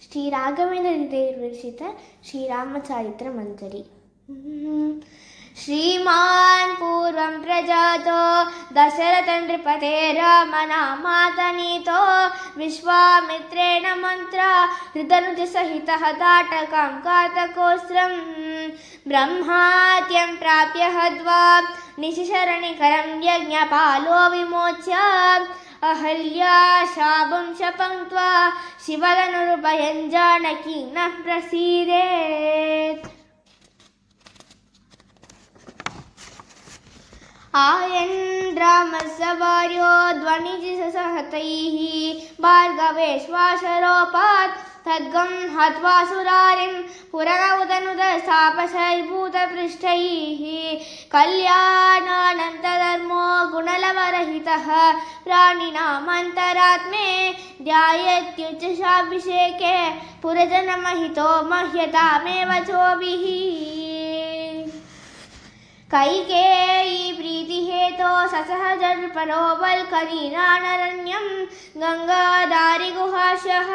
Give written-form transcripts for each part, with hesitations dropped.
ಶ್ರೀ ರಾಘವೇಂದ್ರ ದೇವರು ವಿರಚಿತ ಶ್ರೀರಾಮಚರಿತಮಂಜರಿ. ಶ್ರೀಮಾನ್ ಪೂರ್ವಂ ಪ್ರಜಾತೋ ದಶರಥ ನೃಪತೇರಾಮನಾಮಾತನೀತೋ ವಿಶ್ವಾಮಿತ್ರೇಣ ಮಂತ್ರ ಹೃದನುಜ ಸಹಿತ ತಾಟಕಂ ಕಾತಕೋಸ್ತ್ರಂ ಬ್ರಹ್ಮಾತ್ಯಂ ಪ್ರಾಪ್ಯ ಹದ್ವಾ ನಿಶಿಶರಣಿಕರಂ ಯಜ್ಞಪಾಲೋ ವಿಮೋಚ್ಯ ಅಹಲ್ಯಾ ಶಾಪಂ ಶಪಂಕ್ತ್ವಾ ಶಿವಧನುರುಭಯಂ ಜಾನಕಿ ನ ಪ್ರಸೀದೇತ್. ಆಯನ್ ರಾಮಸ್ಸ ಭಾರ್ಯೋ ಧ್ವನಿಜಿಸಹತೈಃ ಭಾರ್ಗವೇಶ್ವಾಸರೋಪಾತ್ ತದ್ಗಂ ಹತ್ವಾ ಸುರಾರಿಂ ಪುರಗೌತನುದ ಸಾಪಶೈರ್ಭೂತಪೃಷ್ಠೈಃ ಕಲ್ಯಾಣಾನಂತಧರ್ಮೋ ಗುಣಲವರಹಿತಃ ಪ್ರಾಣಿನಾಮಂತರಾತ್ಮೇ ಧ್ಯಾಯತ್ಯುಚ್ಚಶಾಭಿಷೇಕೆ ಪುರಜನಮಹಿತೋ ಮಹ್ಯತಾಮೇವ ಚೋಭಿಃ. ಕೈಕೇಯಿ ಪ್ರೀತಿಹೇತೋ ಸಸಹಜರ್ಪರೋ ವಲ್ಕಲೀನಾನರಣ್ಯಂ ಗಂಗಾಧಾರಿಗುಹಾಶಃ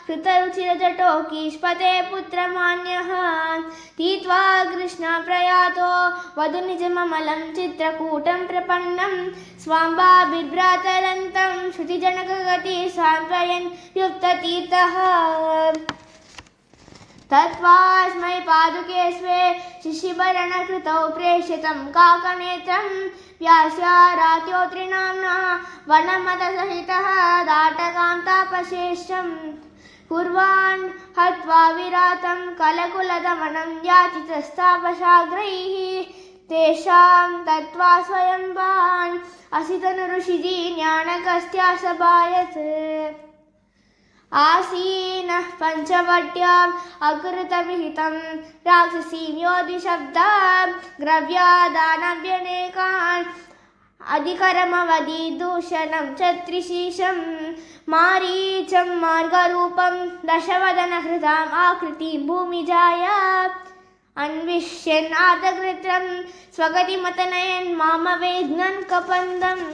ಕೃತರುಚಿರಜಟೋ ಕೀಷ್ಪತೆ ಪುತ್ರಮಾನ್ಯಃ तीत्वा कृष्ण प्रयातो वधु निजममलं चित्रकूटं प्रपन्नं स्वाम्बाभिर्भ्रातरन्तं श्रुतिजनकगति सान्त्वयन् युक्ततीर्थः. तत्त्वास्मै पादुके स्वे शिशिभरणकृतौ प्रेषितं काकनेत्रं व्यास्यारात्योत्रिनाम्ना वनमतसहितः दाटकां तापश्रेष्ठं कुर्वान् हत्वा विरातं कलकुलदमनं याचितस्तापशाग्रैः तेषां तत्त्वा स्वयंवान् असितनुऋषिजी ज्ञानकस्त्यासभायत्. आसीनः पञ्चवट्याम् अकृतविहितं राक्षसीं योधिशब्दान् ग्रव्यादानव्यनेकान् अधिकरमवधि दूषणं च त्रिशीशं मारीचं मार्गरूपं दशवदनहृदाम् आकृतिं भूमिजाया अन्विष्यन् आर्तकृत्रं स्वगतिमतनयन् मामवेद्नन् कपन्दम्.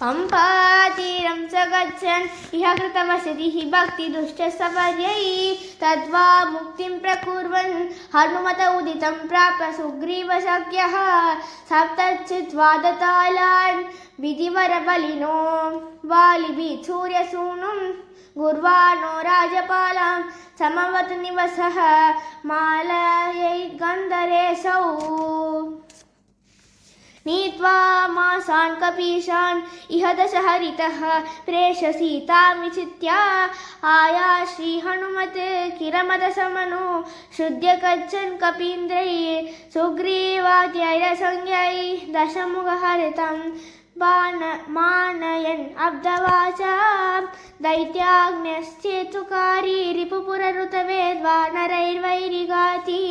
पंपातीरं स गच्छन् इह कृतवसतिः भक्तिदुष्टसपर्यै तद्वा मुक्तिं प्रकुर्वन् हनुमत उदितं प्राप सुग्रीवशक्यः सप्तचिद्वादतालान् विधिवरबलिनो वालिभिः सूर्यसूनुं गुर्वाणो राजपालां समवत निवसः मालयै गन्धरेशौ नीत्वा मासान् कपीशान् इह दशहरितः प्रेषसीतां विचित्य आया श्रीहनुमते किरमदसमनु श्रुत्य गच्छन् कपीन्द्रैः सुग्रीवाद्यैरसंज्ञैः दशमुखहरितं मानयन् अब्धवाचा दैत्याग्न्यश्चेतुकारी रिपुपुररुतवेद्वानरैर्वैरिगाति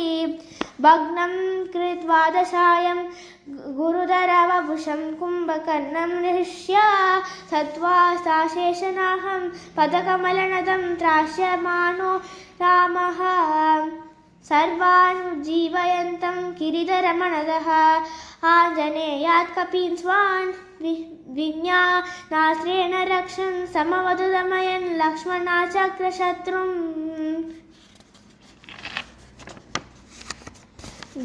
भग्नं कृत्वा दशायं गुरुधरवभुषं कुम्भकर्णं निहृष्य सत्त्वा साशेषनाहं पदकमलनदं त्रास्यमानो रामः सर्वान् जीवयन्तं किरीटरमणदः आञ्जनेयात् कपीन् स्वान् विज्ञानास्त्रेण रक्षन् समवधुदमयन् लक्ष्मणाचक्रशत्रुम्.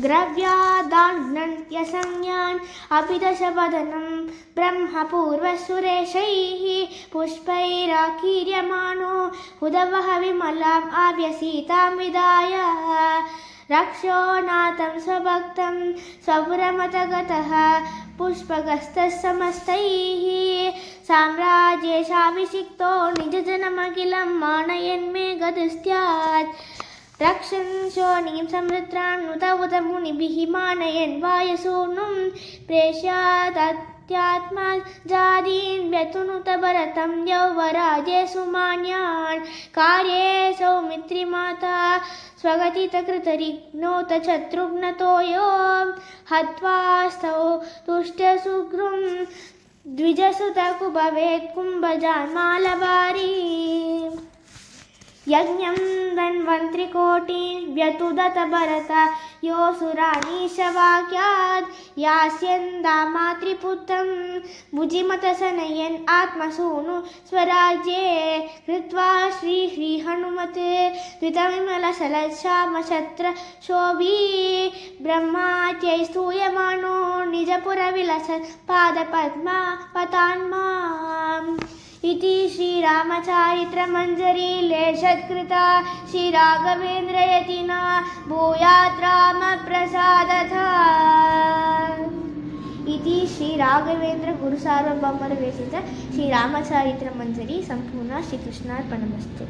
ग्रव्यादान्यसंज्ञान् अपि दशवदनं ब्रह्मपूर्वसुरेशैः पुष्पैराकीर्यमाणो उदवः विमलाम् आव्यसीतां विदाय रक्षोनाथं स्वभक्तं स्वपुरमतगतः पुष्पगस्तः समस्तैः साम्राज्येशाभिषिक्तो निजजनमखिलं मानयन्मे गतस्त्यात् रक्षन् शोणीं समृत्रान् उत उत मुनिभिः मानयन् वायुसूनुं प्रेष्यात्यात्मा जादीन् व्यतुनुत भरतं यौवराजे सुमान्यान् कार्ये सौमित्रिमाता स्वगतितकृतरिग्नोत शत्रुघ्नतोयो हत्वास्तौ तुष्टसुग्रुं द्विजसुतकु भवेत् कुम्भजान् मालवारी. यज्ञं धन्वन्त्रिकोटीन् व्यतुदत भरत योऽसुरानीशवाक्यात् यास्यन्दामात्रिपुत्रं भुजिमतसनयन् आत्मसूनु स्वराज्ये कृत्वा श्रीहनुमते द्वितविमलसलच्छामशत्र शोभी ब्रह्मात्यै स्तूयमानो निजपुरविलसत् पादपद्मा पतान्माम् इति श्रीरामचरितमञ्जरी लेशत्कृता श्रीराघवेन्द्रयतिना भूयात् रामप्रसादतः इति श्रीराघवेन्द्र गुरुसार्वभौमर विरचित श्रीरामचरितमञ्जरी सम्पूर्णा श्रीकृष्णार्पणमस्तु।